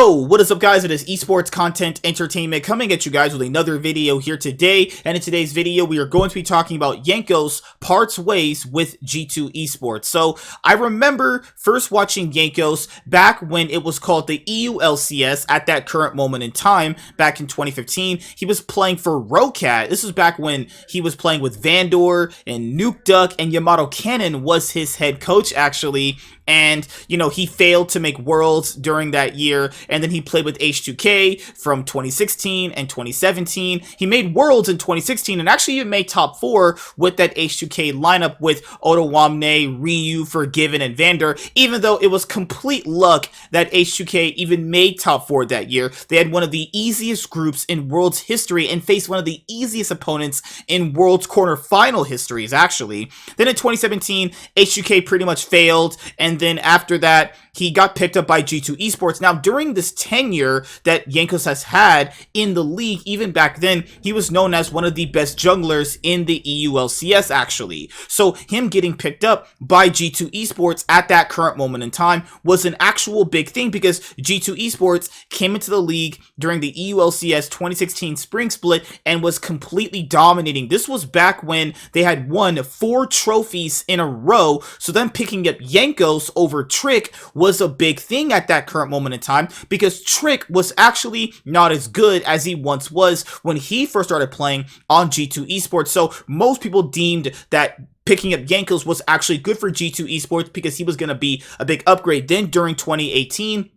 Yo, what is up guys? It is Esports Content Entertainment coming at you guys with another video here today. And in today's video, we are going to be talking about Jankos parts ways with G2 Esports. So I remember first watching Jankos back when it was called the EULCS at that current moment in time, back in 2015. He was playing for Rocat. This was back when he was playing with Vandor and Nuke Duck, and Yamato Cannon was his head coach actually. And, you know, he failed to make Worlds during that year, and then he played with H2K from 2016 and 2017. He made Worlds in 2016 and actually even made top 4 with that H2K lineup with Otawamne, Ryu, Forgiven, and Vander, even though it was complete luck that H2K even made top 4 that year. They had one of the easiest groups in Worlds history and faced one of the easiest opponents in Worlds quarterfinal histories, actually. Then in 2017, H2K pretty much failed, and then after that, he got picked up by G2 Esports. Now, during this tenure that Jankos has had in the league, even back then, he was known as one of the best junglers in the EULCS, actually. So, him getting picked up by G2 Esports at that current moment in time was an actual big thing, because G2 Esports came into the league during the EULCS 2016 spring split and was completely dominating. This was back when they had won 4 trophies in a row, so them picking up Jankos over Trick was a big thing at that current moment in time, because Trick was actually not as good as he once was when he first started playing on G2 Esports. So most people deemed that picking up Jankos was actually good for G2 Esports because he was going to be a big upgrade. Then during 2018,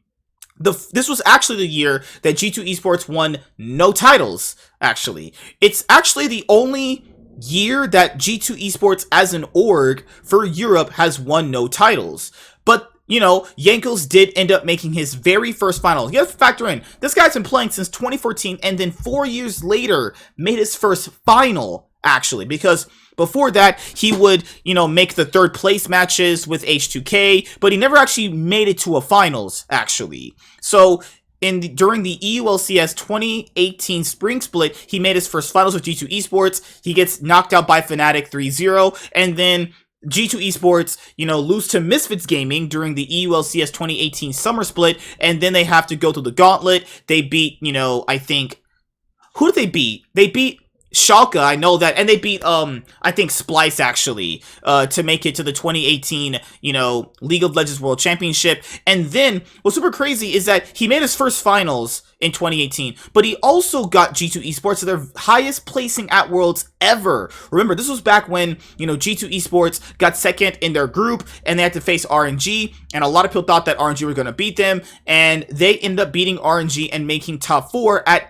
this was actually the year that G2 Esports won no titles, actually. It's actually the only year that G2 Esports as an org for Europe has won no titles. But, you know, Jankos did end up making his very first final. You have to factor in, this guy's been playing since 2014, and then 4 years later made his first final, actually, because before that, he would, you know, make the third place matches with H2K, but he never actually made it to a finals, actually. So during the EULCS 2018 spring split, he made his first finals with G2 Esports. He gets knocked out by Fnatic 3-0, and then G2 Esports, you know, lose to Misfits Gaming during the EULCS 2018 summer split, and then they have to go through the gauntlet. They beat, you know, I think, who did they beat? They beat Schalke, I know that, and they beat, I think Splice, actually, to make it to the 2018, you know, League of Legends World Championship. And then, what's super crazy is that he made his first finals in 2018, but he also got G2 Esports to their highest placing at Worlds ever. Remember, this was back when, you know, G2 Esports got second in their group, and they had to face RNG, and a lot of people thought that RNG were going to beat them, and they ended up beating RNG and making top 4 at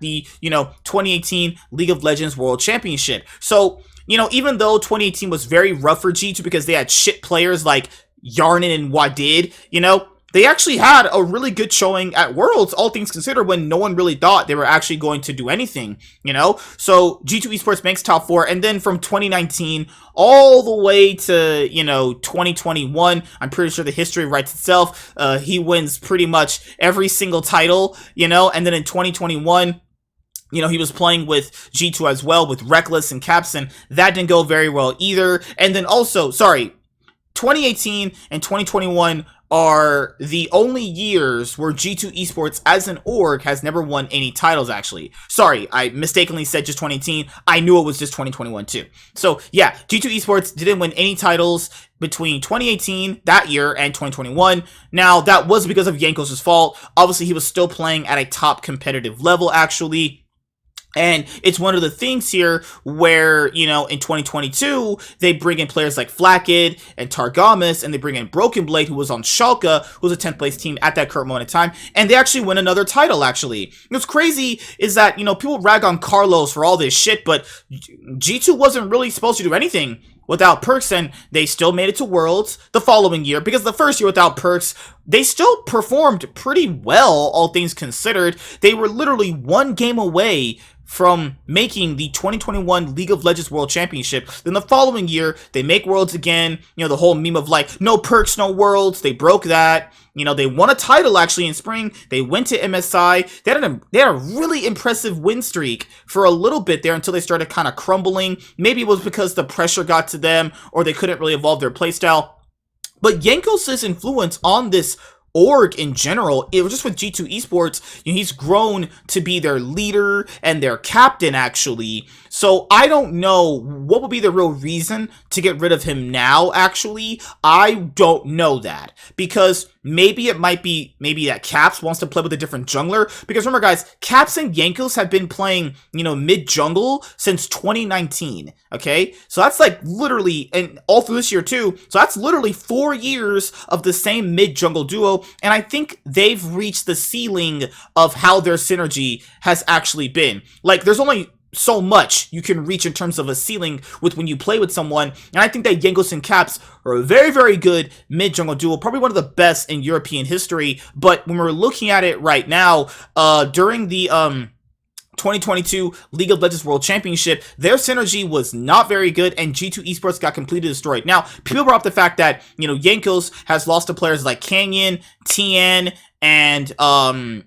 the, you know, 2018 League of Legends World Championship. So, you know, even though 2018 was very rough for G2 because they had shit players like Yarnin and Wadid, you know, they actually had a really good showing at Worlds, all things considered, when no one really thought they were actually going to do anything, you know? So G2 Esports makes top 4, and then from 2019 all the way to, you know, 2021, I'm pretty sure the history writes itself. He wins pretty much every single title, you know? And then in 2021, you know, he was playing with G2 as well, with Reckless and Capson. That didn't go very well either. And then also, 2018 and 2021 are the only years where G2 Esports as an org has never won any titles, actually. Sorry, I mistakenly said just 2018. I knew it was just 2021 too. So yeah, G2 Esports didn't win any titles between 2018, that year, and 2021. Now, that was because of Jankos' fault. Obviously, he was still playing at a top competitive level, actually. And it's one of the things here where, you know, in 2022, they bring in players like Flackid and Targamas, and they bring in Broken Blade, who was on Schalke, who was a 10th place team at that current moment in time, and they actually win another title, actually. What's crazy is that, you know, people rag on Carlos for all this shit, but G2 wasn't really supposed to do anything without Perks, and they still made it to Worlds the following year, because the first year without Perks, they still performed pretty well, all things considered. They were literally one game away from making the 2021 League of Legends World Championship. Then the following year, they make Worlds again. You know, the whole meme of like, no Perks, no Worlds. They broke that. You know, they won a title actually in spring. They went to MSI. They had a really impressive win streak for a little bit there until they started kind of crumbling. Maybe it was because the pressure got to them or they couldn't really evolve their playstyle. But Jankos' influence on this org in general, it was just with G2 Esports, you know, he's grown to be their leader and their captain, actually. So I don't know what would be the real reason to get rid of him now, actually. I don't know that, because maybe it might be that Caps wants to play with a different jungler. Because remember, guys, Caps and Jankos have been playing, you know, mid-jungle since 2019, okay? So that's like literally, and all through this year too, so that's literally 4 years of the same mid-jungle duo, and I think they've reached the ceiling of how their synergy has actually been. Like, there's only so much you can reach in terms of a ceiling with when you play with someone, and I think that Jankos and Caps are a very, very good mid-jungle duo, probably one of the best in European history. But when we're looking at it right now, during the 2022 League of Legends World Championship, their synergy was not very good, and G2 Esports got completely destroyed. Now, people brought up the fact that, you know, Jankos has lost to players like Canyon, Tien, and,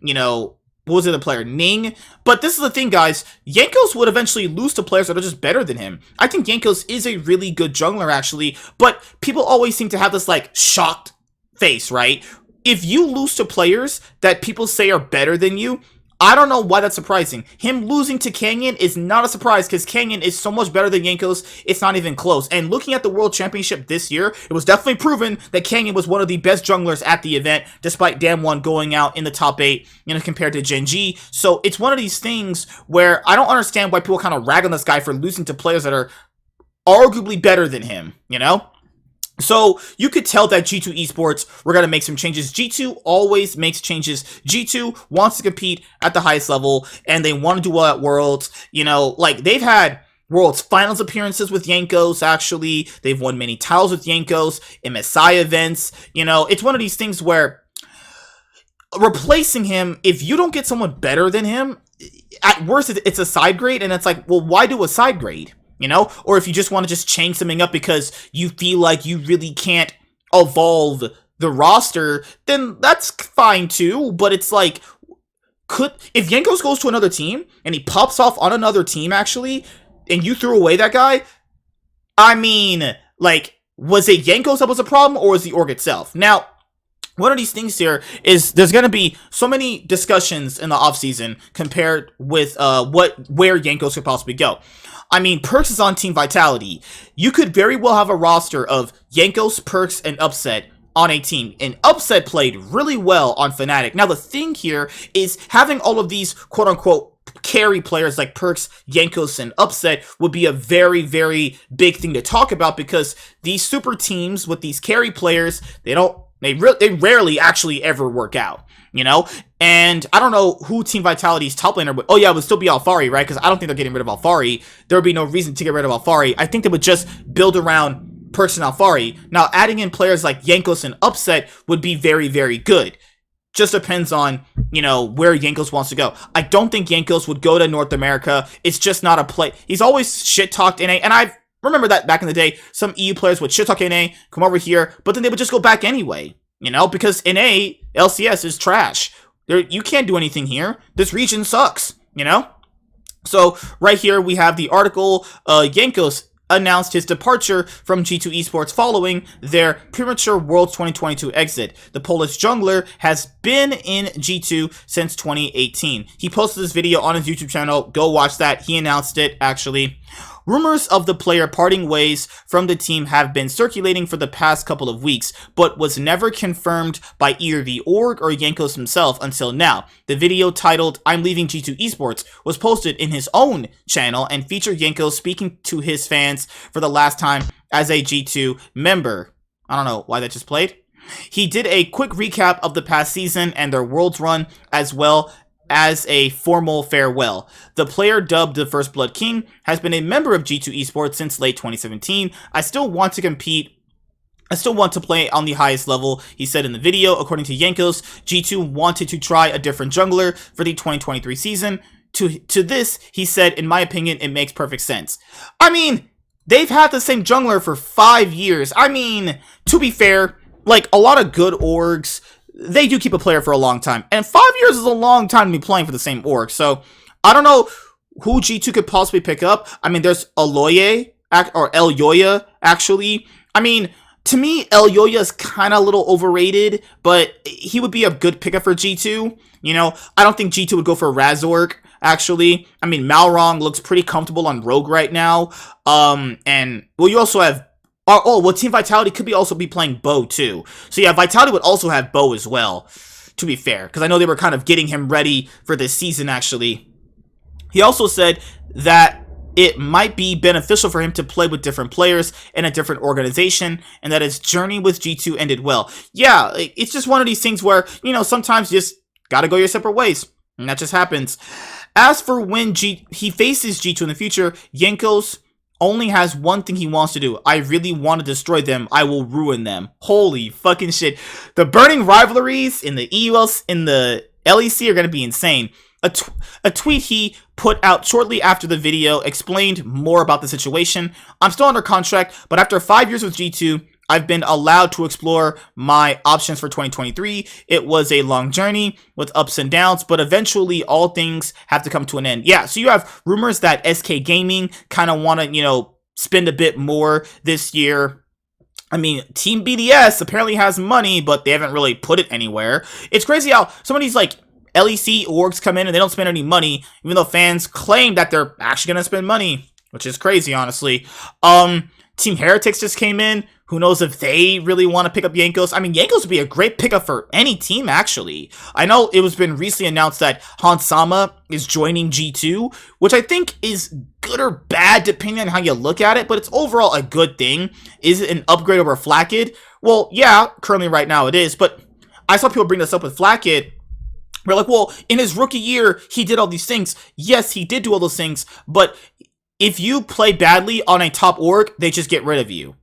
you know, what was the other player? Ning. But this is the thing, guys. Jankos would eventually lose to players that are just better than him. I think Jankos is a really good jungler, actually, but people always seem to have this, like, shocked face, right? If you lose to players that people say are better than you, I don't know why that's surprising. Him losing to Canyon is not a surprise, because Canyon is so much better than Jankos, it's not even close. And looking at the World Championship this year, it was definitely proven that Canyon was one of the best junglers at the event, despite Damwon going out in the top 8, you know, compared to Genji. So it's one of these things where I don't understand why people kind of rag on this guy for losing to players that are arguably better than him, you know? So you could tell that G2 Esports were going to make some changes. G2 always makes changes. G2 wants to compete at the highest level, and they want to do well at Worlds. You know, like, they've had Worlds Finals appearances with Jankos, actually. They've won many titles with Jankos, MSI events. You know, it's one of these things where replacing him, if you don't get someone better than him, at worst, it's a side grade, and it's like, well, why do a side grade? You know, or if you just want to just change something up because you feel like you really can't evolve the roster, then that's fine too. But it's like, if Jankos goes to another team and he pops off on another team, actually, and you threw away that guy, I mean, like, was it Jankos that was a problem, or was the org itself? Now, one of these things here is there's going to be so many discussions in the offseason compared with where Jankos could possibly go. I mean, Perks is on Team Vitality. You could very well have a roster of Jankos, Perks, and Upset on a team. And Upset played really well on Fnatic. Now, the thing here is having all of these quote-unquote carry players like Perks, Jankos, and Upset would be a very, very big thing to talk about, because these super teams with these carry players, they rarely actually ever work out, you know? And I don't know who Team Vitality's top laner would. Oh yeah, it would still be Alfari, right? Because I don't think they're getting rid of Alfari. There would be no reason to get rid of Alfari. I think they would just build around Perks and Alfari. Now, adding in players like Jankos and Upset would be very, very good. Just depends on, you know, where Jankos wants to go. I don't think Jankos would go to North America. It's just not a play. He's always shit-talked NA, and I remember that back in the day, some EU players would shit-talk NA, come over here, but then they would just go back anyway, you know, because NA, LCS is trash. You can't do anything here. This region sucks, you know? So, right here, we have the article, Jankos announced his departure from G2 Esports following their premature Worlds 2022 exit. The Polish jungler has been in G2 since 2018. He posted this video on his YouTube channel. Go watch that. He announced it, actually. Rumors of the player parting ways from the team have been circulating for the past couple of weeks, but was never confirmed by either the org or Jankos himself until now. The video, titled "I'm Leaving G2 Esports," was posted in his own channel and featured Jankos speaking to his fans for the last time as a G2 member. I don't know why that just played. He did a quick recap of the past season and their Worlds run, as well as a formal farewell. The player, dubbed the First Blood King, has been a member of G2 Esports since late 2017. I still want to compete. I still want to play on the highest level, he said in the video. According to Jankos, G2 wanted to try a different jungler for the 2023 season. To this, he said, "In my opinion, it makes perfect sense." I mean, they've had the same jungler for 5 years. I mean, to be fair, like, a lot of good orgs, they do keep a player for a long time. And 5 years is a long time to be playing for the same org. So, I don't know who G2 could possibly pick up. I mean, there's Aloye, or Elyoya, actually. I mean, To me, El Yoya is kind of a little overrated, but he would be a good pickup for G2. You know, I don't think G2 would go for Razork, actually. I mean, Malrong looks pretty comfortable on Rogue right now. And, well, you also have... Oh, well, Team Vitality could also be playing Bo, too. So, yeah, Vitality would also have Bo as well, to be fair. Because I know they were kind of getting him ready for this season, actually. He also said that it might be beneficial for him to play with different players in a different organization, and that his journey with G2 ended well. Yeah, it's just one of these things where, you know, sometimes you just gotta go your separate ways, and that just happens. As for when he faces G2 in the future, Jankos only has one thing he wants to do. I really want to destroy them. I will ruin them. Holy fucking shit. The burning rivalries in the EUS, in the LEC are going to be insane. A tweet he put out shortly after the video explained more about the situation. I'm still under contract, but after 5 years with G2, I've been allowed to explore my options for 2023. It was a long journey with ups and downs, but eventually all things have to come to an end. Yeah, so you have rumors that SK Gaming kind of want to, you know, spend a bit more this year. I mean, Team BDS apparently has money, but they haven't really put it anywhere. It's crazy how some of these, like, LEC orgs come in and they don't spend any money, even though fans claim that they're actually going to spend money, which is crazy, honestly. Team Heretics just came in. Who knows if they really want to pick up Jankos? I mean, Jankos would be a great pickup for any team, actually. I know it was been recently announced that Hansama is joining G2, which I think is good or bad, depending on how you look at it, but it's overall a good thing. Is it an upgrade over Flakkid? Well, yeah, currently right now it is, but I saw people bring this up with Flakkid. We're like, well, in his rookie year, he did all these things. Yes, he did do all those things, but if you play badly on a top org, they just get rid of you.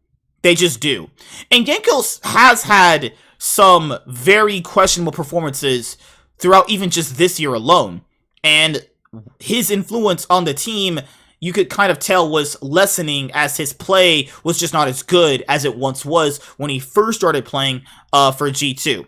They just do. And Jankos has had some very questionable performances throughout even just this year alone. And his influence on the team, you could kind of tell, was lessening as his play was just not as good as it once was when he first started playing for G2.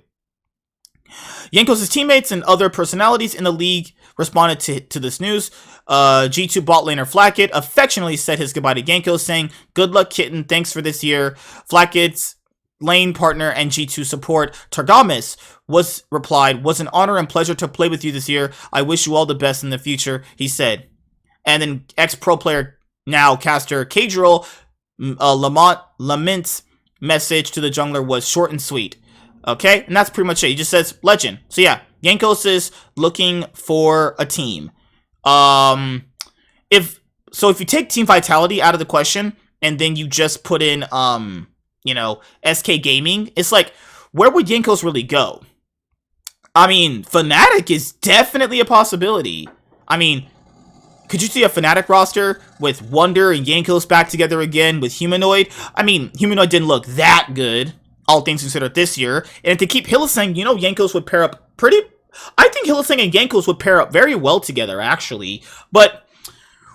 Jankos' teammates and other personalities in the league responded to this news. G2 bot laner Flakkid affectionately said his goodbye to Jankos, saying, "Good luck, kitten. Thanks for this year." Flakkid's lane partner and G2 support Targamas replied, "Was an honor and pleasure to play with you this year. I wish you all the best in the future," he said. And then ex-pro player, now caster Cadril Lamont's message to the jungler was short and sweet. Okay, and that's pretty much it. He just says legend. So yeah, Jankos is looking for a team. If you take Team Vitality out of the question and then you just put in you know, SK Gaming, it's like, where would Jankos really go? I mean, Fnatic is definitely a possibility. I mean, could you see a Fnatic roster with Wonder and Jankos back together again with Humanoid? I mean, Humanoid didn't look that good, all things considered, this year. And to keep Hylissang, you know, Jankos would pair up I think Hylissang and Jankos would pair up very well together, actually. But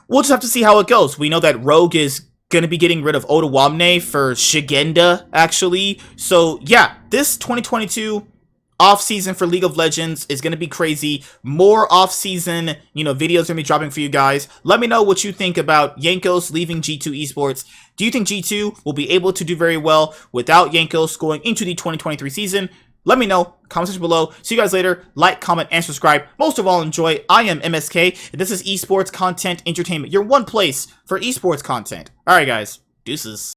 we'll just have to see how it goes. We know that Rogue is going to be getting rid of Otawamne for Shigenda, actually. So, yeah, this 2022 off-season for League of Legends is going to be crazy. More off-season, you know, videos are going to be dropping for you guys. Let me know what you think about Jankos leaving G2 Esports. Do you think G2 will be able to do very well without Jankos going into the 2023 season? Let me know. Comment section below. See you guys later. Like, comment, and subscribe. Most of all, enjoy. I am MSK, and this is Esports Content Entertainment, your one place for esports content. Alright, guys. Deuces.